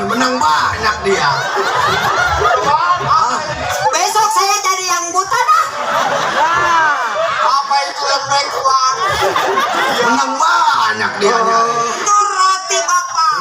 Menang banyak dia. Besok saya cari yang buta dah. Apa itu lembek tuan? Menang banyak dia. Itu roti bapak.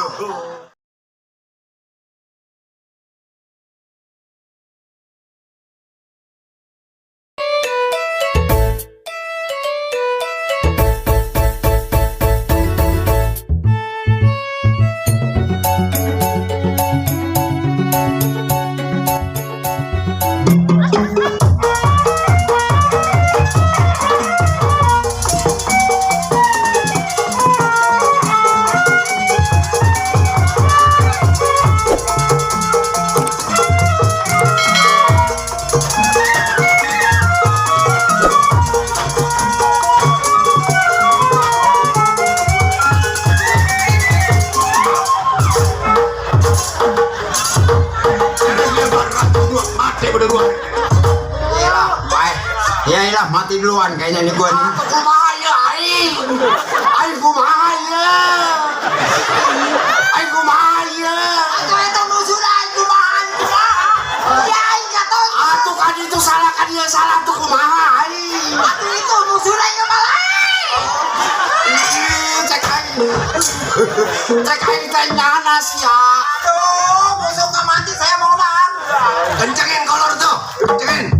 Iyalah mati duluan kayaknya nih gua nih. Aku kumaha ya aing. Aing kumaha ya. Aing kumaha ya. Atuh eta musuhna kumaha. Ya aing kata. Atuh kan itu salah kan dia salah tuh kumaha aing. Atuh itu musuhna kumaha. Cek aing. Cek aing teh nanas ya. Aduh, musuh mati saya mau bang. Kencengin kolor tuh. Kencengin.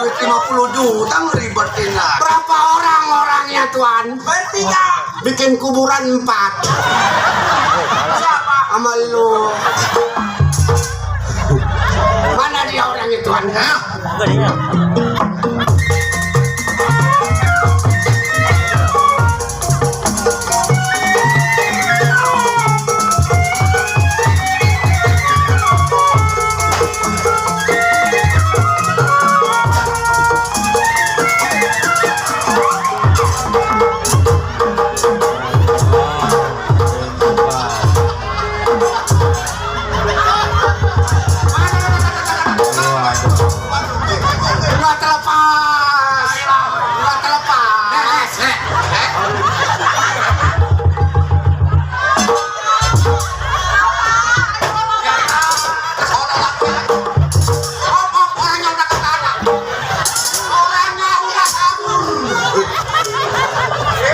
50 juta ngeribetin lah. Berapa orang-orangnya tuan? Bertiga. Bikin kuburan 4. Siapa? Sama lu. Mana dia orangnya tuan?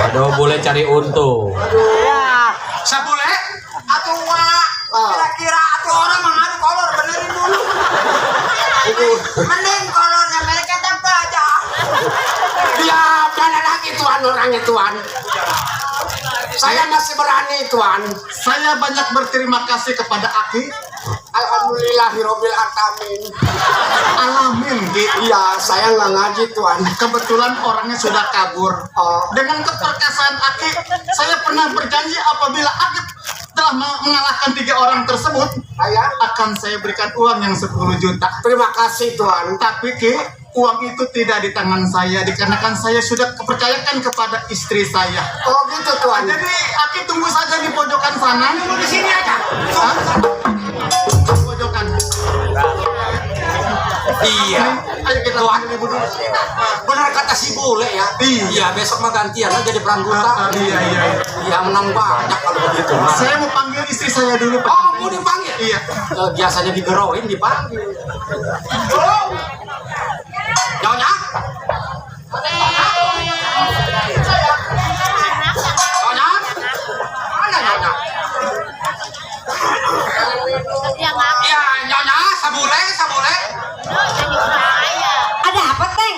Aduh, boleh cari untung. Ya. Sabule? Atuh wak. Kira-kira atuh orang mengadu kolor benerin dulu. Mending kolornya mereka tempel aja. Ya, mana lagi tuan orangnya tuan? Saya masih berani tuan. Saya banyak berterima kasih kepada Aki. Alhamdulillahirobbil alamin. Alamin, Ki. Iya, saya nggak ngaji tuan. Kebetulan orangnya sudah kabur. Dengan keperkasaan Aki, saya pernah berjanji apabila Aki telah mengalahkan 3 orang tersebut, akan saya berikan uang yang 10 juta. Terima kasih tuan. Tapi Ki, uang itu tidak di tangan saya dikarenakan saya sudah kepercayakan kepada istri saya. Oh gitu tuan. Jadi Aki tunggu saja di pojokan sana. Di sini aja. Hah? Pojokan. Iya. Ayo kita Tuan. dulu dulu. Benar kata si bule ya. Iya, besok mah gantian aja jadi perangkutan. Iya. Ya menang banyak kalau begitu. Saya mau panggil istri saya dulu, Pak. Oh mau dipanggil? Iya. Biasanya digeroin, dipanggil. Nyonya? Nyonya? Mana nyonya? Iya nyonya, sabule. Ada apa, Teng?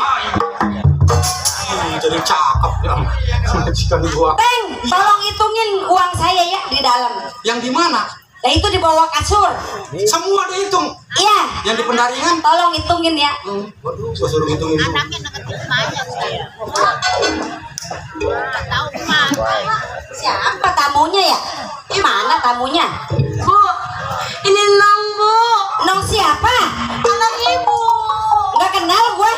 Jadi cakep ya. Majikan gua. Teng, tolong hitungin uang saya ya di dalam. Yang di mana? Ya itu di bawah kasur. Semua dihitung. Iya. Yang di pendaringan? Tolong hitungin ya. Waduh, gua suruh hitungin dulu. Anaknya deketin banyak saya. Siapa tamunya ya? Mana tamunya? Bu, ini Nong, Bu. Nong siapa? Anak ibu. Nggak kenal gue.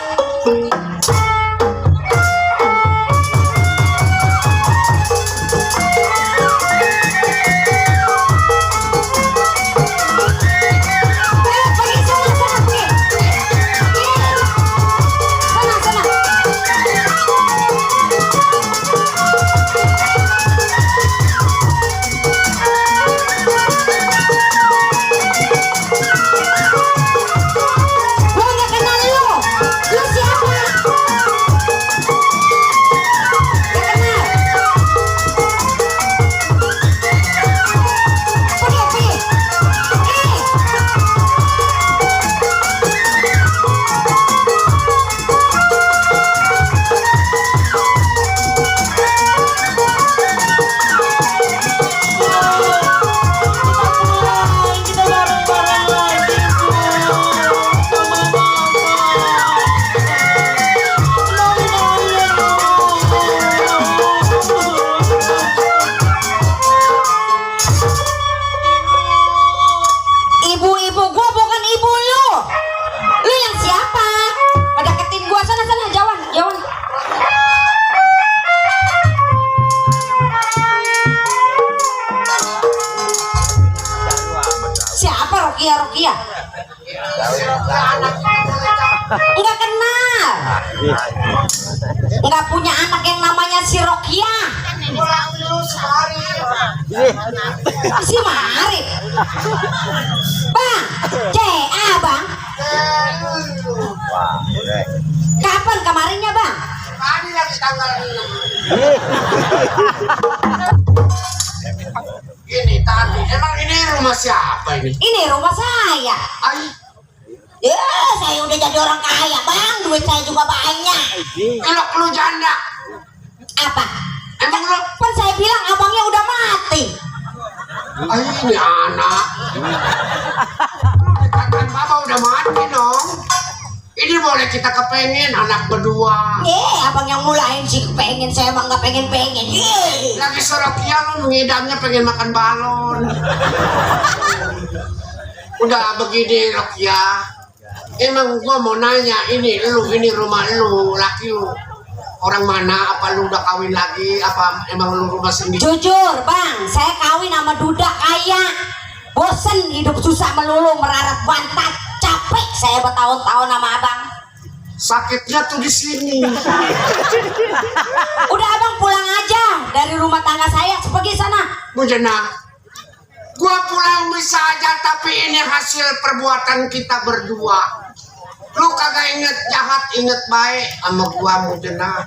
Pergi sana, pergi. Sana, sana. Gue nggak kenal lu. Lu siapa? Nggak kenal. Pergi, pergi. Kita bareng-bareng lagi, Bu. Sama Mama. Ibu-ibu gua bukan ibu lu. Lu yang siapa? Pada deketin gua sana sana jauhan, jauhan. Siapa Rokia Rokia? Enggak kenal. Enggak punya anak yang namanya si Rokia. Si Marip. Bang, CA bang. Kapan kemarinnya bang? Tadi lagi tanggal 6. Ini tadi, emang ini rumah siapa ini? Ini rumah saya. Ay, Ya, saya udah jadi orang kaya bang. Duit saya juga banyak. elok lu janda. Apa? Emang lu? Kan saya bilang abangnya udah mati. Ay, ini anak. Katakan bapak udah mati dong. Ini boleh kita kepengen anak berdua. Abang yang mulain sih pengen, saya emang nggak pengen. Lagi Sorokia lu ngidamnya pengen makan balon. Udah begini Rokia. Emang gua mau nanya, ini rumah lu, laki lu orang mana? Apa lu udah kawin lagi? Apa emang lu rumah sendiri? Jujur bang, saya kawin sama duda kaya. Bosen hidup susah melulu, merarat bantat. Capek saya bertahun-tahun sama abang. Sakitnya tuh di sini. Udah abang pulang aja dari rumah tangga saya, pergi sana. Bujana, gua pulang bisa aja, tapi ini hasil perbuatan kita berdua. Lu kagak inget jahat, inget baik sama gua, Bujana.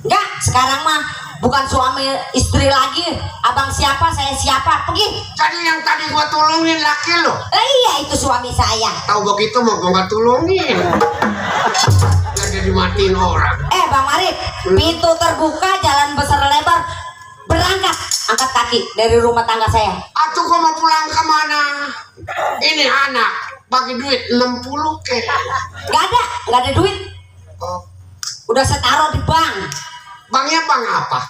Enggak, sekarang mah bukan suami istri lagi. Abang siapa, saya siapa, pergi. Jadi yang tadi gua tolongin laki lu. Iya, itu suami saya. Tahu begitu mau gua nggak tolongin. Jadi dimatiin orang. Bang Marip, pintu terbuka, jalan besar lebar. Berangkat, angkat kaki dari rumah tangga saya. Atuh gua mau pulang kemana? Ini anak bagi duit 60 ke. Nggak ada duit. Oh, Udah saya taruh di bank. bangnya bang apa?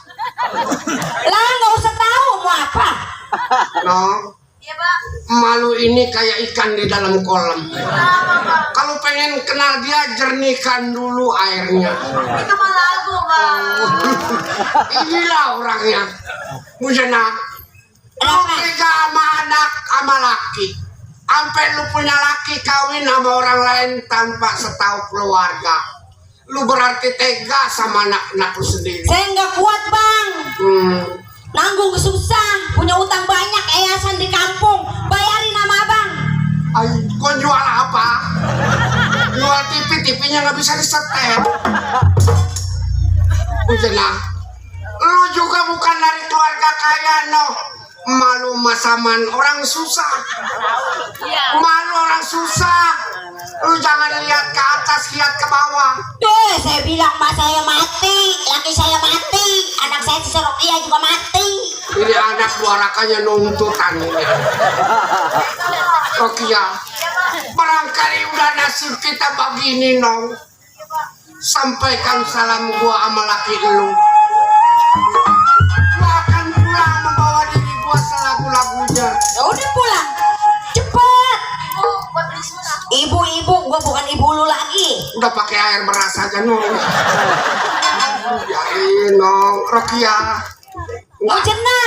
Lah nggak usah tahu mau apa. No, Iya, Bang. malu ini kayak ikan di dalam kolam. Kalau pengen kenal dia, jernihkan dulu airnya. Itu mah lagu, Bang. Inilah orangnya. Mujana, lu tega sama anak sama laki. Sampai lu punya laki kawin sama orang lain tanpa setahu keluarga. Lu berarti tega sama anak-anak lu sendiri. Saya nggak kuat bang. Nanggung susah, punya utang banyak, yayasan di kampung, bayarin sama abang. Ay, kau jual apa? Jual TV, TV-nya nggak bisa disetel. Mujana, lu juga bukan dari keluarga kaya, no. Malu masaman orang susah. Malu orang susah. Lu jangan lihat ke atas, lihat ke bawah. Saya bilang mas saya mati, laki saya mati, anak saya si Rokia juga mati. Ini anak suarakannya nuntutan ini. Rokia, barangkali udah nasib kita begini, Nong. Sampaikan salam gua sama laki lu. Gua akan pulang membawa diri gua selagu-lagunya. Ya udah pulang. Cepet. Ibu, gua bukan ibu lu lagi. Udah pakai air beras aja Nong. Biarin Nong, Rokia. Mujena,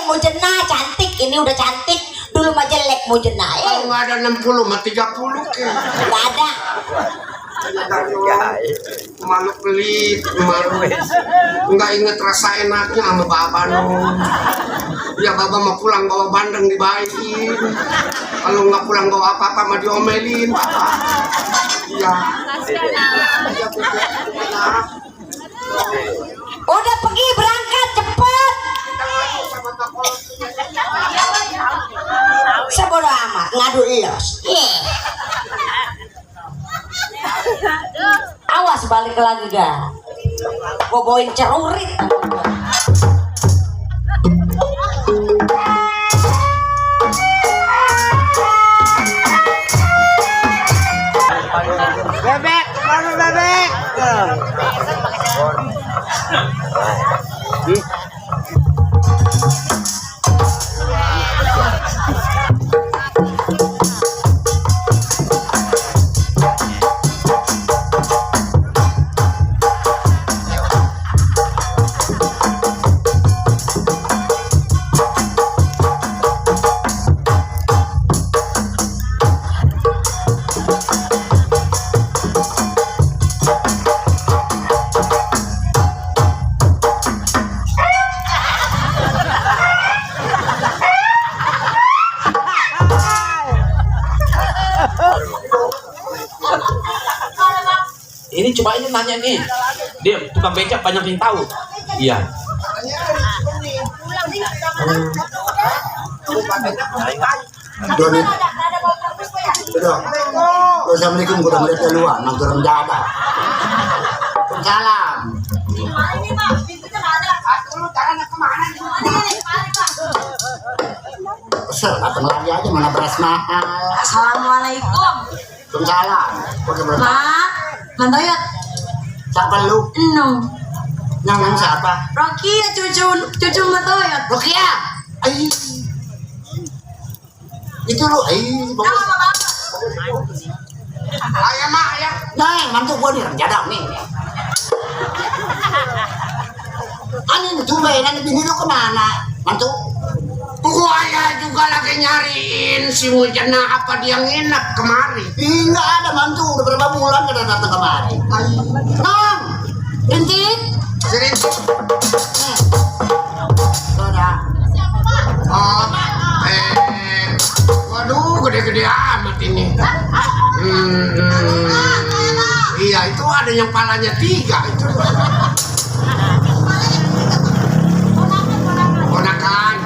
Mujena cantik. Ini udah cantik. Dulu mah jelek Mujena. Kalau nggak ada 60 mah 30 ke. Nggak ada. Malu pelit, malu. Nggak inget rasa enaknya sama Baba Nong. Ya Baba mau pulang bawa bandeng dibaikin. Kalau nggak pulang bawa apa-apa mah diomelin Baba. Iya. Udah pergi berangkat cepet. Sebodoh amat ngadu los. Awas balik lagi ga. Gua bawain cerurit. Bebek, mana bebek? Ini coba ini nanya nih. Dia tukang becak banyak yang tahu. Iya. Doni, udah, assalamualaikum warahmatullahi wabarakatuh. Nang turun dada. Salam. Kesel, datang lagi aja mana beras mahal. Assalamualaikum. Salam. Pakai beras. Mak, mantoyot. Siapa lu? No. Yang siapa? Rocky ya cucu mantoyot. Rukia. Ay. Itu lu, bagus. Ayah mak, ayah. Nah, mantu gua nih orang jadang nih. Ani tuh nanti bini lu kemana? Mantu? Gua ya juga lagi nyariin si Mujana apa dia nginep kemari. Enggak ada mantu, udah berapa bulan gak datang kemari. Nong, rintik. Sering. Sudah. Oh, waduh, gede-gede amat ini. Iya, itu ada yang palanya 3 itu. Ponakan.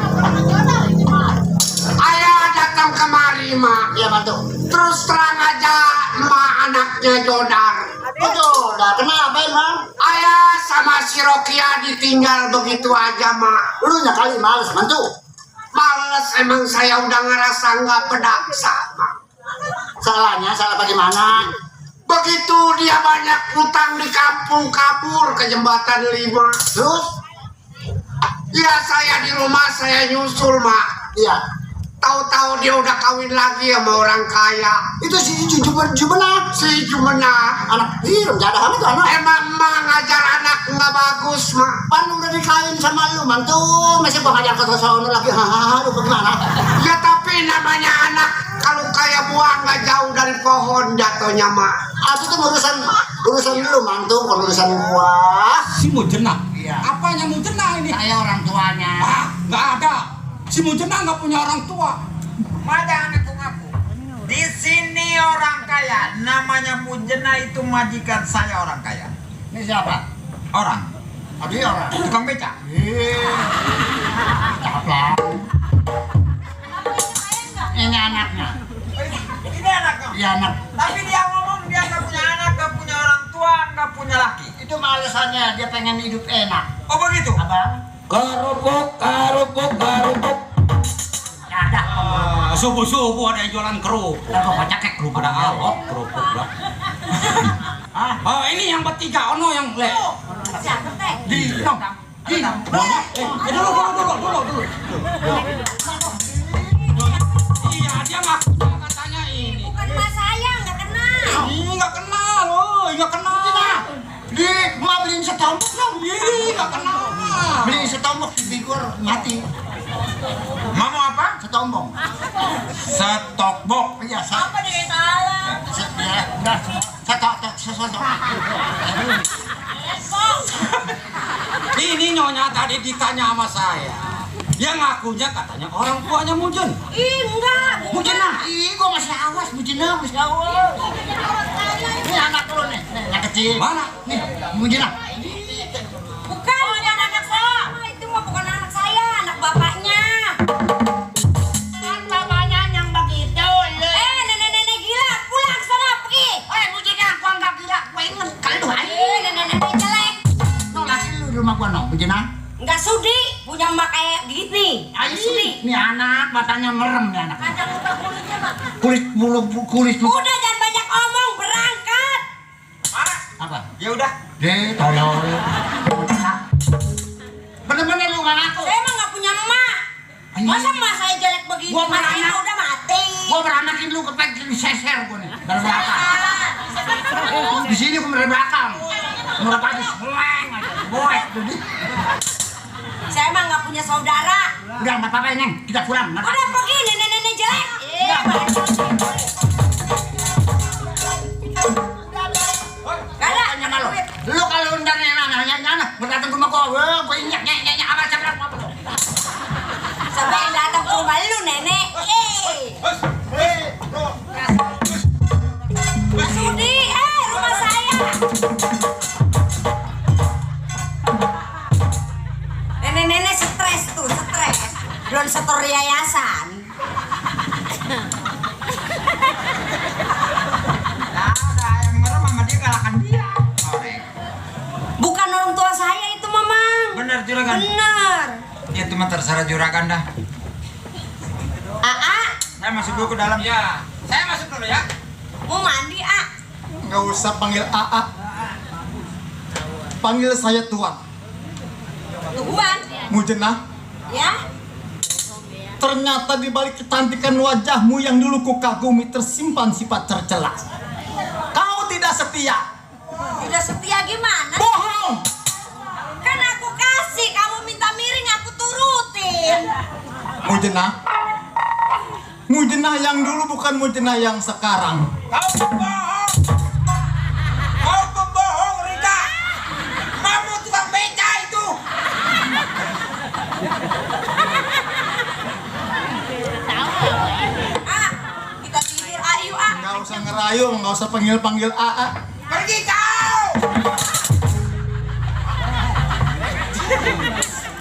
Ayah datang kemari, Mak. Iya mantu. Terus terang aja, Mak anaknya Jodar. Betul, dah kenapa emang? Ayah sama si Rokia ditinggal begitu aja, Mak. Lu kali males mantu. Males, emang saya udah ngerasa nggak pedaksa, Mak. Salahnya, salah bagaimana? Begitu dia banyak utang di kampung, kabur ke jembatan 5. Terus? Ya saya di rumah saya nyusul, Mak. Iya. Tahu-tahu dia udah kawin lagi sama orang kaya. Itu si Jumena. Si Jumena. Anak direm, jadah itu anak. Emang Mak ngajar anak nggak bagus, Mak. Pan udah dikawin sama lu mantu, masih gua ngajar ke sono lagi. Lu bagaimana? Ya tapi namanya anak kalau kayak buah nggak jauh dari pohon jatuhnya, Mak. Itu tuh urusan lu mantu, bukan urusan gua. Si Mujena. Iya. Apanya Mujena ini? Saya orang tuanya. Ah, nggak ada. Si Mujena nggak punya orang tua. Mana ngaku-ngaku? Di sini orang kaya, namanya Mujena itu majikan saya orang kaya. Ini siapa? Orang, Adi orang. tukang becak. Apa? Ini anaknya. Ini anaknya. Iya anak. Tapi dia ngomong dia nggak punya anak, nggak punya orang tua, nggak punya laki. Itu alasannya dia pengen hidup enak. Oh begitu? Abang? Kerupuk. Ada. Subuh-subuh ada yang jualan kerupuk. Ada kocak kayak kerupuk. Ada alot kerupuk lah. Oh ini yang bertiga, ono yang le. Siapa teh? Di Dulu. Iya, dia ngaku katanya ini. Bukan mas saya, nggak kenal. Ih, nggak kenal loh, nggak kenal. Di mau beliin setombok dong. Ih, nggak kenal. Beliin setombok di Bigor mati. Mau apa? Setombok. Setokbok. Iya, Apa dia salah? ya, udah. Setok. Ini nyonya tadi ditanya sama saya. Yang ngakunya katanya orang tuanya Mujun. Ih, enggak. Mujina, ih gua masih awas, Mujina masih awas. Ini anak lu nih, yang kecil. Mana? Nih, Mujina. Bukan, bukan anak saya. Itu mah bukan anak saya, anak bapaknya. Kan bapaknya yang begitu. Nenek-nenek gila, pulang sana pergi. Mujina, gua nggak gila, gua inget kali lu Nenek-nenek jelek. no laki lu di rumah gua no, Mujina. Nggak sudi punya emak kayak gini. Nggak sudi. Nih anak, matanya merem nih anak. Kaca muka kulitnya mah. Kulit lu. Udah jangan banyak omong, berangkat. Apa? Ya udah. Deh, tolong. Bener-bener lu nggak ngaku. Saya emang nggak punya emak. Masa emak saya jelek begini? Gua Emak saya beranak. mah udah mati. Gua beranakin lu kepek diseser gua nih dari belakang. Di sini gua dari belakang. Menurut aku seleng aja. Boek jadi. Saya emang nggak punya saudara. Udah nggak apa-apa Neng, kita pulang. Udah pergi, nenek-nenek jelek. Gak ada, Tanya malu. Lu kalau undang yang anak, berdatang ke rumah gua, gua injak nyek apa cabrak apa. sampai yang datang ke rumah lu nenek. Nggak sudi, rumah saya. Nenek-nenek stres tuh, stres. Belum setor yayasan. Ada yang merem sama dia kalahkan dia. Korek. Bukan orang tua saya itu, Mamang. Bener juragan. Bener. Ya itu mah terserah juragan dah. Aa, Saya masuk dulu ke dalam ya. Saya masuk dulu ya. mau mandi, A? Nggak usah panggil AA. Panggil saya Tuan. Tuhan. Mujena, Ya? ternyata di balik kecantikan wajahmu yang dulu kukagumi tersimpan sifat tercela. Kau tidak setia. Tidak setia gimana? Bohong. Kan aku kasih, kamu minta miring aku turutin. Mujena yang dulu bukan Mujena yang sekarang. Kau pembohong. Kau pembohong, Rika. Kamu tukang beca itu. Kita tidur, ayo, A. Nggak usah ngerayu, nggak usah panggil AA. Pergi kau.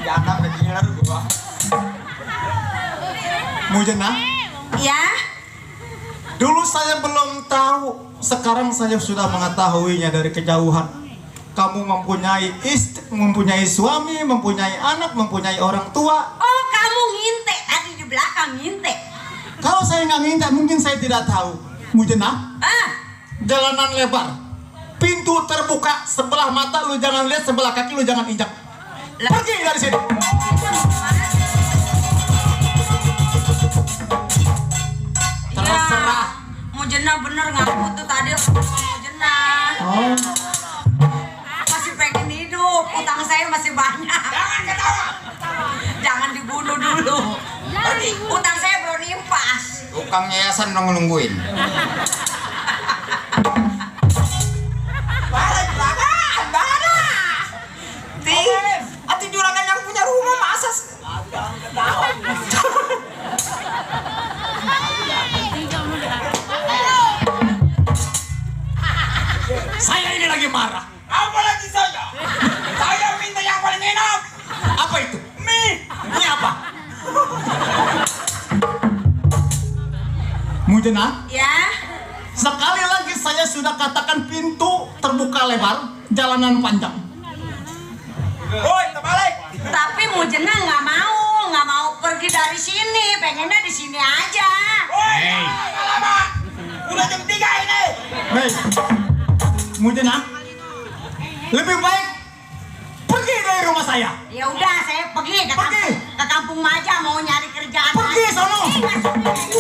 Jangan begini gua. Mujena, Ya? dulu saya belum tahu, sekarang saya sudah mengetahuinya dari kejauhan. Kamu mempunyai istri, mempunyai suami, mempunyai anak, mempunyai orang tua. Oh, kamu ngintek tadi di belakang ngintek. Kalau saya nggak ngintai, mungkin saya tidak tahu. Mujena, jalanan lebar, pintu terbuka, sebelah mata lu jangan lihat, sebelah kaki lu jangan injak. Pergi dari sini. Terserah. Mau jenah bener ngaku tuh tadi mau jenah. Oh, Masih pengen hidup, utang saya masih banyak. Jangan ketawa. Jangan dibunuh dulu. Utang saya belum nimpas. Tukang yayasan dong nungguin. Ati juragan yang punya rumah masa saya ini lagi marah. apa lagi saya? Saya minta yang paling enak. Apa itu? Mie. Ini apa? Mujena, Ya? sekali lagi saya sudah katakan pintu terbuka lebar, jalanan panjang. Woi, terbalik. Tapi mau jenah nggak mau pergi dari sini, pengennya di sini aja. Woi, jangan lama. Udah jam 3 ini. Hei, Mujena, lebih baik pergi dari rumah saya. Ya udah, saya pergi ke kampung Maja mau nyari kerjaan. Pergi aja. sono. Nggak suka.